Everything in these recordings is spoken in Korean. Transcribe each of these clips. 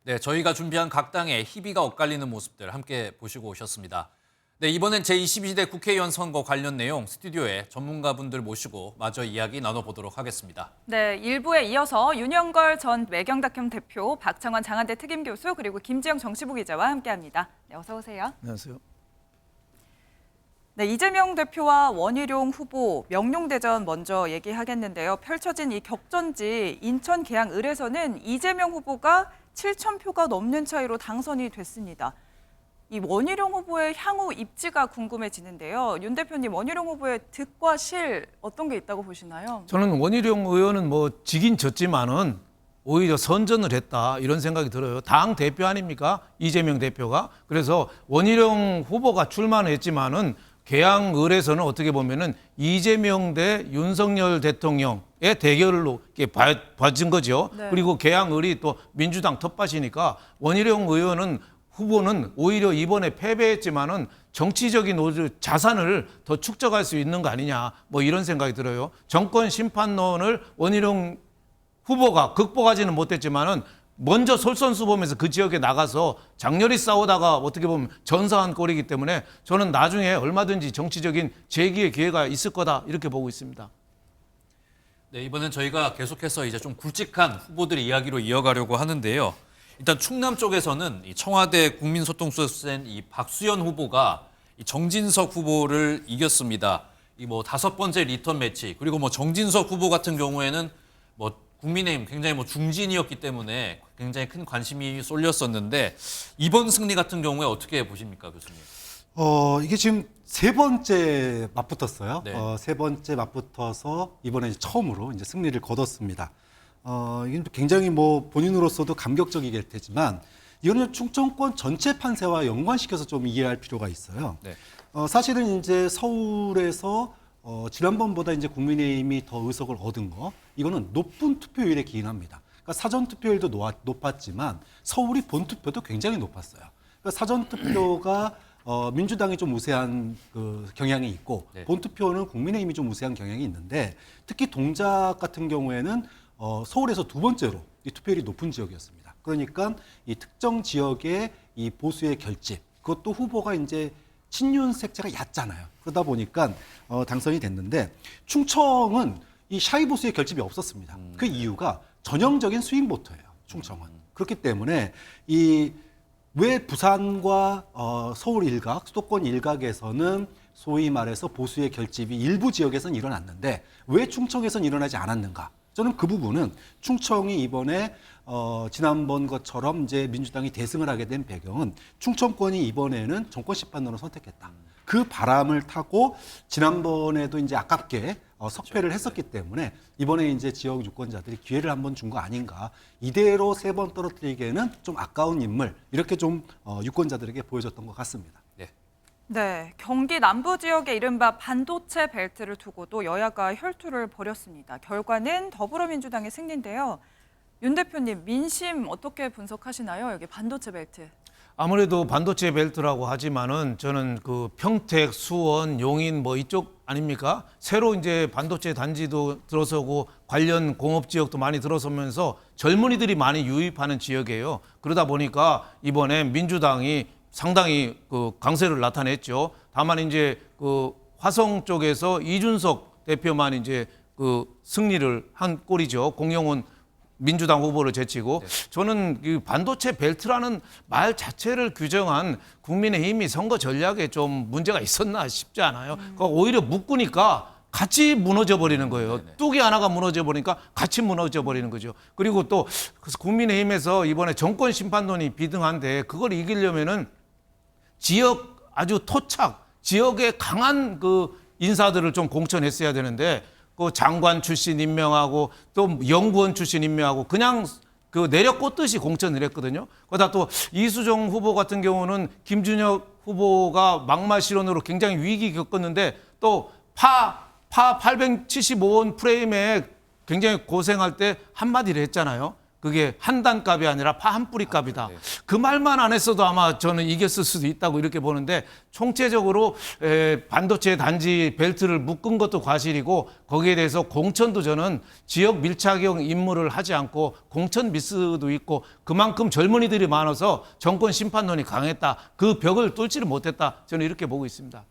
네, 저희가 준비한 각 당의 희비가 엇갈리는 모습들 함께 보시고 오셨습니다. 네, 이번엔 제22대 국회의원 선거 관련 내용 스튜디오에 전문가분들 모시고 마저 이야기 나눠보도록 하겠습니다. 네, 일부에 이어서 윤영걸 전 외경다큐 대표, 박창원 장한대 특임교수, 그리고 김지영 정치부 기자와 함께합니다. 네, 어서 오세요. 안녕하세요. 네, 이재명 대표와 원희룡 후보 명룡대전 먼저 얘기하겠는데요. 펼쳐진 이 격전지 인천 계양 을에서는 이재명 후보가 7,000표가 넘는 차이로 당선이 됐습니다. 이 원희룡 후보의 향후 입지가 궁금해지는데요. 윤 대표님, 원희룡 후보의 득과 실 어떤 게 있다고 보시나요? 저는 원희룡 의원은 뭐 지긴 졌지만은 오히려 선전을 했다 이런 생각이 들어요. 당 대표 아닙니까? 이재명 대표가. 그래서 원희룡 후보가 출마는 했지만은 계양을에서는 어떻게 보면은 이재명 대 윤석열 대통령의 대결로 이렇게 봐진 거죠. 네. 그리고 계양을이 또 민주당 텃밭이니까 원희룡 의원은 후보는 오히려 이번에 패배했지만은 정치적인 자산을 더 축적할 수 있는 거 아니냐 뭐 이런 생각이 들어요. 정권 심판론을 원희룡 후보가 극복하지는 못했지만은 먼저 솔선수범해서 그 지역에 나가서 장렬히 싸우다가 어떻게 보면 전사한 꼴이기 때문에 저는 나중에 얼마든지 정치적인 재기의 기회가 있을 거다 이렇게 보고 있습니다. 네, 이번엔 저희가 계속해서 이제 좀 굵직한 후보들의 이야기로 이어가려고 하는데요. 일단 충남 쪽에서는 이 청와대 국민소통수석인 이 박수현 후보가 이 정진석 후보를 이겼습니다. 이 뭐 5번째 리턴 매치, 그리고 뭐 정진석 후보 같은 경우에는 뭐 국민의힘 굉장히 뭐 중진이었기 때문에 굉장히 큰 관심이 쏠렸었는데 이번 승리 같은 경우에 어떻게 보십니까, 교수님? 이게 지금 세 번째 맞붙었어요. 네. 세 번째 맞붙어서 이번에 처음으로 이제 승리를 거뒀습니다. 이게 굉장히 뭐 본인으로서도 감격적이길 테지만 이거는 충청권 전체 판세와 연관시켜서 좀 이해할 필요가 있어요. 네. 사실은 이제 서울에서 지난번보다 이제 국민의힘이 더 의석을 얻은 거, 이거는 높은 투표율에 기인합니다. 그러니까 사전 투표율도 높았지만 서울이 본 투표도 굉장히 높았어요. 그러니까 사전 투표가 민주당이 좀 우세한 그 경향이 있고 네. 본 투표는 국민의힘이 좀 우세한 경향이 있는데 특히 동작 같은 경우에는 서울에서 두 번째로 이 투표율이 높은 지역이었습니다. 그러니까 이 특정 지역의 이 보수의 결집, 그것도 후보가 이제 친윤 색채가 얕잖아요. 그러다 보니까 당선이 됐는데 충청은 이 샤이 보수의 결집이 없었습니다. 그 이유가 전형적인 스윙 보터예요. 충청은. 그렇기 때문에 이 왜 부산과 서울 일각, 수도권 일각에서는 소위 말해서 보수의 결집이 일부 지역에서는 일어났는데 왜 충청에서는 일어나지 않았는가? 저는 그 부분은 충청이 이번에 지난번 것처럼 이제 민주당이 대승을 하게 된 배경은 충청권이 이번에는 정권 심판론을 선택했다. 그 바람을 타고 지난번에도 이제 아깝게 석패를 했었기 때문에 이번에 이제 지역 유권자들이 기회를 한번 준 거 아닌가. 이대로 세 번 떨어뜨리기에는 좀 아까운 인물, 이렇게 좀 유권자들에게 보여줬던 것 같습니다. 네, 경기 남부 지역의 이른바 반도체 벨트를 두고도 여야가 혈투를 벌였습니다. 결과는 더불어민주당의 승리인데요. 윤 대표님, 민심 어떻게 분석하시나요? 여기 반도체 벨트. 아무래도 반도체 벨트라고 하지만은 저는 그 평택, 수원, 용인 뭐 이쪽 아닙니까? 새로 이제 반도체 단지도 들어서고 관련 공업 지역도 많이 들어서면서 젊은이들이 많이 유입하는 지역이에요. 그러다 보니까 이번에 민주당이 상당히 그 강세를 나타냈죠. 다만 이제 그 화성 쪽에서 이준석 대표만 이제 그 승리를 한 꼴이죠. 공영훈 민주당 후보를 제치고 저는 이 반도체 벨트라는 말 자체를 규정한 국민의힘이 선거 전략에 좀 문제가 있었나 싶지 않아요. 그러니까 오히려 묶으니까 같이 무너져 버리는 거예요. 뚝이 하나가 무너져 버리니까 같이 무너져 버리는 거죠. 그리고 또 국민의힘에서 이번에 정권 심판론이 비등한데 그걸 이기려면은 지역 아주 토착, 지역에 강한 그 인사들을 좀 공천했어야 되는데 그 장관 출신 임명하고 또 연구원 출신 임명하고 그냥 그 내려 꽂듯이 공천을 했거든요. 그러다 또 이수정 후보 같은 경우는 김준혁 후보가 막말 실언으로 굉장히 위기 겪었는데 또 파 875원 프레임에 굉장히 고생할 때 한마디를 했잖아요. 그게 한 단값이 아니라 파 한 뿌리 값이다. 네. 그 말만 안 했어도 아마 저는 이겼을 수도 있다고 이렇게 보는데 총체적으로 반도체 단지 벨트를 묶은 것도 과실이고 거기에 대해서 공천도 저는 지역 밀착형 임무를 하지 않고 공천 미스도 있고 그만큼 젊은이들이 많아서 정권 심판론이 강했다. 그 벽을 뚫지를 못했다. 저는 이렇게 보고 있습니다.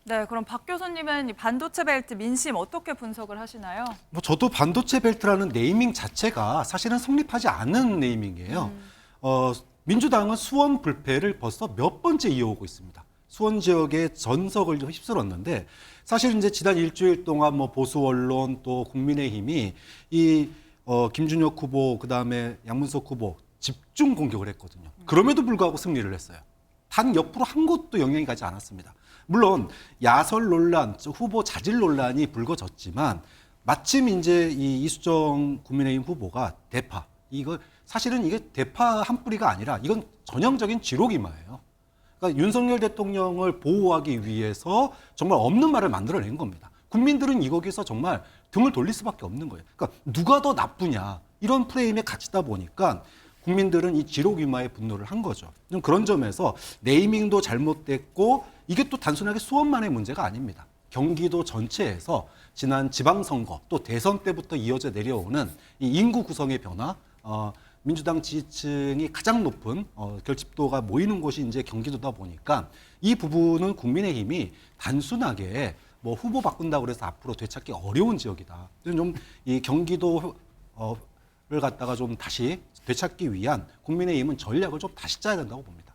네, 그럼 박 교수님은 이 반도체 벨트 민심 어떻게 분석을 하시나요? 뭐 저도 반도체 벨트라는 네이밍 자체가 사실은 성립하지 않는 네이밍이에요. 민주당은 수원 불패를 벌써 몇 번째 이어오고 있습니다. 수원 지역의 전석을 휩쓸었는데 사실 이제 지난 일주일 동안 뭐 보수 언론 또 국민의힘이 이 김준혁 후보 그다음에 양문석 후보 집중 공격을 했거든요. 그럼에도 불구하고 승리를 했어요. 단 옆으로 한 곳도 영향이 가지 않았습니다. 물론 야설 논란, 후보 자질 논란이 불거졌지만 마침 이제 이 이수정 국민의힘 후보가 대파 사실은 이게 대파 한 뿌리가 아니라 이건 전형적인 지록이마예요. 그러니까 윤석열 대통령을 보호하기 위해서 정말 없는 말을 만들어낸 겁니다. 국민들은 거기서 정말 등을 돌릴 수밖에 없는 거예요. 그러니까 누가 더 나쁘냐 이런 프레임에 갇히다 보니까 국민들은 이 지록이마에 분노를 한 거죠. 좀 그런 점에서 네이밍도 잘못됐고 이게 또 단순하게 수원만의 문제가 아닙니다. 경기도 전체에서 지난 지방선거 또 대선 때부터 이어져 내려오는 이 인구 구성의 변화, 민주당 지지층이 가장 높은 결집도가 모이는 곳이 이제 경기도다 보니까 이 부분은 국민의힘이 단순하게 뭐 후보 바꾼다고 그래서 앞으로 되찾기 어려운 지역이다. 좀 이 경기도를 갖다가 좀 다시 되찾기 위한 국민의힘은 전략을 좀 다시 짜야 된다고 봅니다.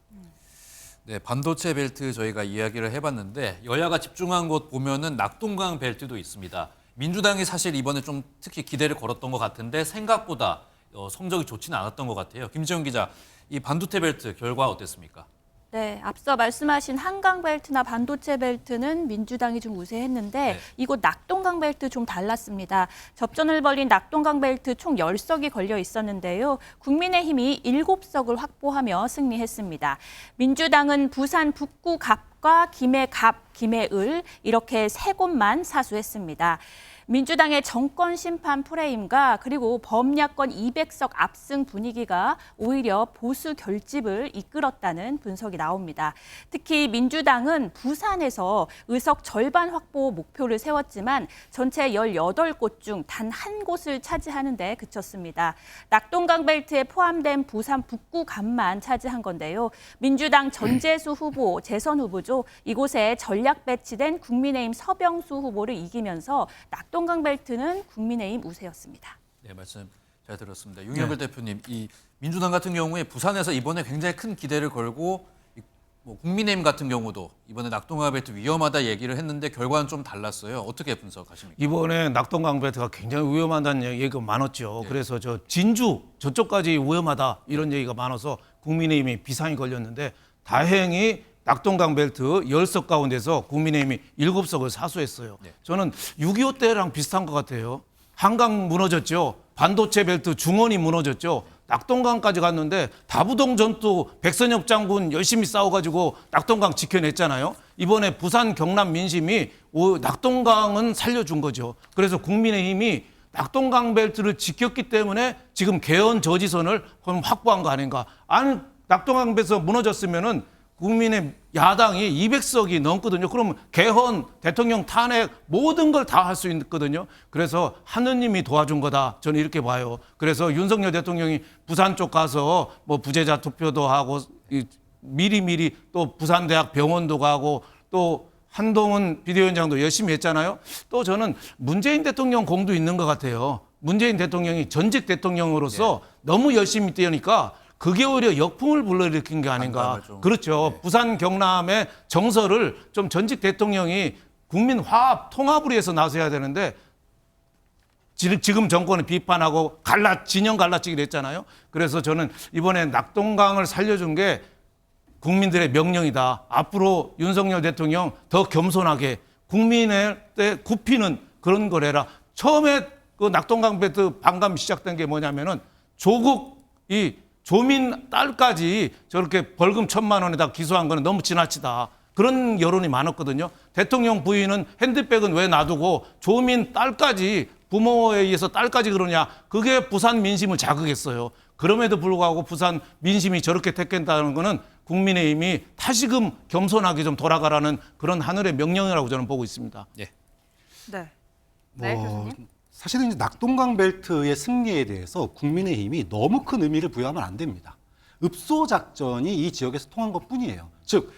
네, 반도체 벨트 저희가 이야기를 해봤는데 여야가 집중한 곳 보면은 낙동강 벨트도 있습니다. 민주당이 사실 이번에 좀 특히 기대를 걸었던 것 같은데 생각보다 성적이 좋지는 않았던 것 같아요. 김지영 기자, 이 반도체 벨트 결과 어땠습니까? 네, 앞서 말씀하신 한강 벨트나 반도체 벨트는 민주당이 좀 우세했는데 네. 이곳 낙동강 벨트 좀 달랐습니다. 접전을 벌인 낙동강 벨트 총 10석이 걸려 있었는데요. 국민의힘이 7석을 확보하며 승리했습니다. 민주당은 부산 북구 갑과 김해 갑, 김해 을 이렇게 3곳만 사수했습니다. 민주당의 정권 심판 프레임과 그리고 범야권 200석 압승 분위기가 오히려 보수 결집을 이끌었다는 분석이 나옵니다. 특히 민주당은 부산에서 의석 절반 확보 목표를 세웠지만 전체 18곳 중 단 한 곳을 차지하는 데 그쳤습니다. 낙동강 벨트에 포함된 부산 북구 갑만 차지한 건데요. 민주당 전재수 후보, 재선 후보죠. 이곳에 전략 배치된 국민의힘 서병수 후보를 이기면서 낙동강 벨트는 국민의힘 우세였습니다. 네, 말씀 잘 들었습니다. 윤석열 대표님, 이 민주당 같은 경우에 부산에서 이번에 굉장히 큰 기대를 걸고 뭐 국민의힘 같은 경우도 이번에 낙동강 벨트 위험하다 얘기를 했는데 결과는 좀 달랐어요. 어떻게 분석하십니까? 이번에 낙동강 벨트가 굉장히 위험하다는 얘기가 많았죠. 네. 그래서 저 진주 저쪽까지 위험하다 이런 얘기가 많아서 국민의힘이 비상이 걸렸는데 다행히 낙동강 벨트 10석 가운데서 국민의힘이 7석을 사수했어요. 네. 저는 6.25 때랑 비슷한 것 같아요. 한강 무너졌죠. 반도체 벨트 중원이 무너졌죠. 낙동강까지 갔는데 다부동 전투 백선엽 장군 열심히 싸워가지고 낙동강 지켜냈잖아요. 이번에 부산 경남 민심이 낙동강은 살려준 거죠. 그래서 국민의힘이 낙동강 벨트를 지켰기 때문에 지금 개헌 저지선을 확보한 거 아닌가. 아니 낙동강 벨트 무너졌으면은 국민의 야당이 200석이 넘거든요. 그러면 개헌, 대통령 탄핵 모든 걸 다 할 수 있거든요. 그래서 하느님이 도와준 거다. 저는 이렇게 봐요. 그래서 윤석열 대통령이 부산 쪽 가서 뭐 부재자 투표도 하고 미리미리 또 부산대학 병원도 가고 또 한동훈 비대위원장도 열심히 했잖아요. 또 저는 문재인 대통령 공도 있는 것 같아요. 문재인 대통령이 전직 대통령으로서 너무 열심히 뛰니까 그게 오히려 역풍을 불러일으킨 게 아닌가. 그렇죠. 네. 부산 경남의 정서를 좀 전직 대통령이 국민 화합, 통합을 위해서 나서야 되는데 지금 정권을 비판하고 진영 갈라치기를 했잖아요. 그래서 저는 이번에 낙동강을 살려준 게 국민들의 명령이다. 앞으로 윤석열 대통령 더 겸손하게 국민의 때 굽히는 그런 걸 해라. 처음에 그 낙동강 벨트 반감이 시작된 게 뭐냐면은 조국 조민 딸까지 저렇게 벌금 1,000만 원에다 기소한 거는 너무 지나치다. 그런 여론이 많았거든요. 대통령 부인은 핸드백은 왜 놔두고 조민 딸까지 부모에 의해서 딸까지 그러냐. 그게 부산 민심을 자극했어요. 그럼에도 불구하고 부산 민심이 저렇게 택했다는 거는 국민의힘이 다시금 겸손하게 좀 돌아가라는 그런 하늘의 명령이라고 저는 보고 있습니다. 예. 네. 네, 교수님. 사실은 이제 낙동강 벨트의 승리에 대해서 국민의힘이 너무 큰 의미를 부여하면 안 됩니다. 읍소 작전이 이 지역에서 통한 것뿐이에요. 즉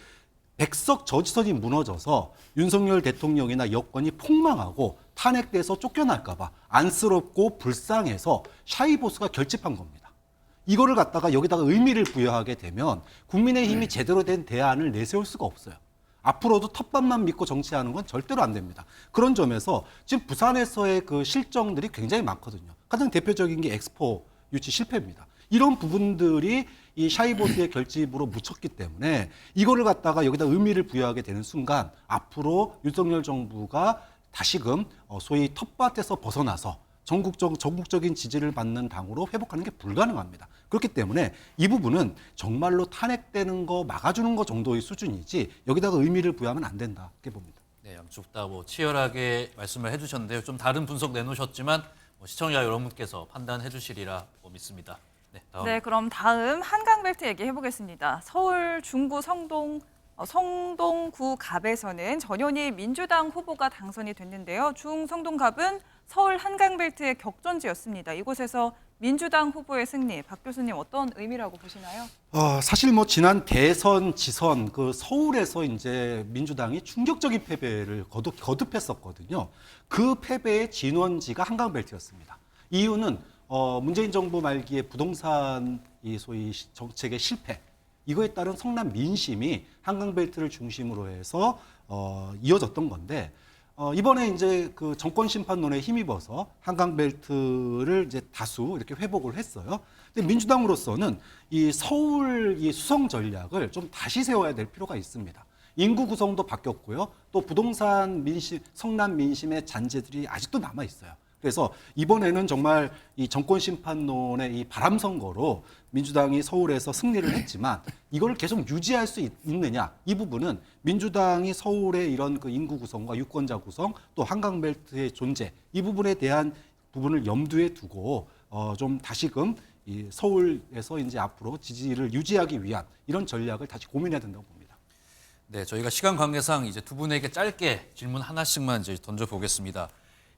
백석 저지선이 무너져서 윤석열 대통령이나 여권이 폭망하고 탄핵돼서 쫓겨날까 봐 안쓰럽고 불쌍해서 샤이보스가 결집한 겁니다. 이거를 갖다가 여기다가 의미를 부여하게 되면 국민의힘이 제대로 된 대안을 내세울 수가 없어요. 앞으로도 텃밭만 믿고 정치하는 건 절대로 안 됩니다. 그런 점에서 지금 부산에서의 그 실정들이 굉장히 많거든요. 가장 대표적인 게 엑스포 유치 실패입니다. 이런 부분들이 이 샤이보스의 결집으로 묻혔기 때문에 이거를 갖다가 여기다 의미를 부여하게 되는 순간 앞으로 윤석열 정부가 다시금 소위 텃밭에서 벗어나서 전국적인 지지를 받는 당으로 회복하는 게 불가능합니다. 그렇기 때문에 이 부분은 정말로 탄핵되는 거 막아주는 거 정도의 수준이지 여기다가 의미를 부여하면 안 된다 이렇게 봅니다. 네, 양쪽 다 뭐 치열하게 말씀을 해주셨는데요. 좀 다른 분석 내놓으셨지만 시청자 여러분께서 판단해 주시리라 믿습니다. 네, 다음. 네, 그럼 다음 한강벨트 얘기해 보겠습니다. 서울 중구 성동구 갑에서는 전현희 민주당 후보가 당선이 됐는데요. 중성동갑은 서울 한강벨트의 격전지였습니다. 이곳에서 민주당 후보의 승리, 박 교수님 어떤 의미라고 보시나요? 사실 뭐 지난 대선, 지선 그 서울에서 이제 민주당이 충격적인 패배를 거듭했었거든요. 그 패배의 진원지가 한강벨트였습니다. 이유는 문재인 정부 말기에 부동산 이 소위 정책의 실패, 이거에 따른 성남 민심이 한강벨트를 중심으로 해서 이어졌던 건데 이번에 이제 그 정권 심판론에 힘입어서 한강벨트를 이제 다수 이렇게 회복을 했어요. 근데 민주당으로서는 이 서울 이 수성 전략을 좀 다시 세워야 될 필요가 있습니다. 인구 구성도 바뀌었고요. 또 부동산 민심, 성남 민심의 잔재들이 아직도 남아 있어요. 그래서 이번에는 정말 이 정권 심판론의 이 바람 선거로 민주당이 서울에서 승리를 했지만 이걸 계속 유지할 수 있느냐 이 부분은 민주당이 서울의 이런 그 인구 구성과 유권자 구성 또 한강벨트의 존재 이 부분에 대한 부분을 염두에 두고 좀 다시금 이 서울에서 이제 앞으로 지지를 유지하기 위한 이런 전략을 다시 고민해야 된다고 봅니다. 네, 저희가 시간 관계상 이제 두 분에게 짧게 질문 하나씩만 이제 던져보겠습니다.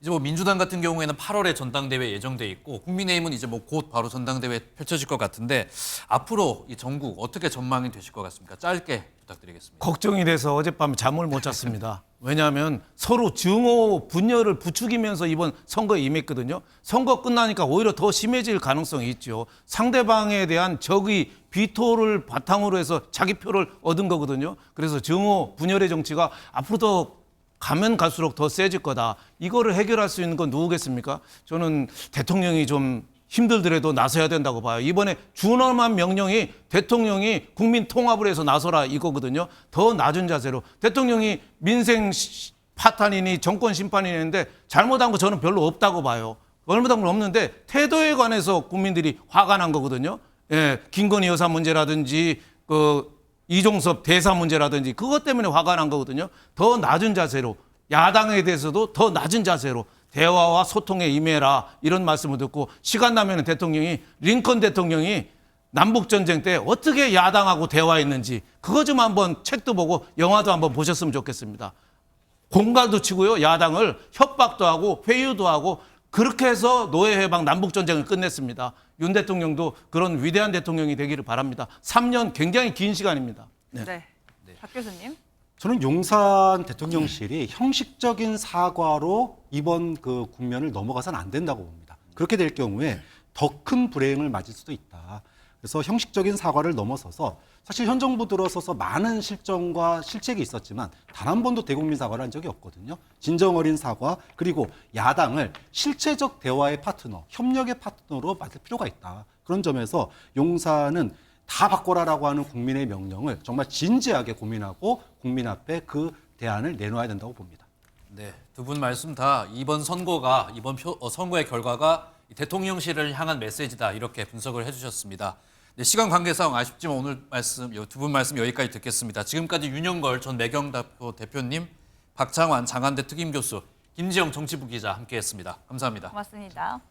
이제 뭐 민주당 같은 경우에는 8월에 전당대회 예정돼 있고 국민의힘은 이제 뭐 곧 바로 전당대회 펼쳐질 것 같은데 앞으로 이 전국 어떻게 전망이 되실 것 같습니까? 짧게 부탁드리겠습니다. 걱정이 돼서 어젯밤에 잠을 못 잤습니다. 왜냐하면 서로 증오 분열을 부추기면서 이번 선거에 임했거든요. 선거 끝나니까 오히려 더 심해질 가능성이 있죠. 상대방에 대한 적의 비토를 바탕으로 해서 자기 표를 얻은 거거든요. 그래서 증오 분열의 정치가 앞으로 더 가면 갈수록 더 세질 거다. 이거를 해결할 수 있는 건 누구겠습니까? 저는 대통령이 좀 힘들더라도 나서야 된다고 봐요. 이번에 준엄한 명령이 대통령이 국민 통합을 해서 나서라 이거거든요. 더 낮은 자세로. 대통령이 민생 파탄이니 정권 심판이니 했는데 잘못한 거 저는 별로 없다고 봐요. 잘못한 건 없는데 태도에 관해서 국민들이 화가 난 거거든요. 예, 김건희 여사 문제라든지 이종섭 대사 문제라든지 그것 때문에 화가 난 거거든요. 더 낮은 자세로 야당에 대해서도 더 낮은 자세로 대화와 소통에 임해라 이런 말씀을 듣고 시간 나면 대통령이 링컨 대통령이 남북전쟁 때 어떻게 야당하고 대화했는지 그거 좀 한번 책도 보고 영화도 한번 보셨으면 좋겠습니다. 공갈도 치고요. 야당을 협박도 하고 회유도 하고 그렇게 해서 노예해방 남북전쟁을 끝냈습니다. 윤 대통령도 그런 위대한 대통령이 되기를 바랍니다. 3년 굉장히 긴 시간입니다. 네. 박 교수님. 저는 용산 대통령실이 형식적인 사과로 이번 그 국면을 넘어가서는 안 된다고 봅니다. 그렇게 될 경우에 더 큰 불행을 맞을 수도 있다. 그래서 형식적인 사과를 넘어서서 사실 현 정부 들어서서 많은 실정과 실책이 있었지만 단 한 번도 대국민 사과를 한 적이 없거든요. 진정 어린 사과 그리고 야당을 실체적 대화의 파트너, 협력의 파트너로 맡을 필요가 있다. 그런 점에서 용산은 다 바꿔라라고 하는 국민의 명령을 정말 진지하게 고민하고 국민 앞에 그 대안을 내놓아야 된다고 봅니다. 네, 두 분 말씀 다 이번 선거의 결과가 대통령실을 향한 메시지다 이렇게 분석을 해주셨습니다. 네, 시간 관계상 아쉽지만 오늘 두 분 말씀 여기까지 듣겠습니다. 지금까지 윤영걸 전 매경다표 대표님, 박창환 장한대 특임교수, 김지영 정치부 기자 함께했습니다. 감사합니다. 고맙습니다.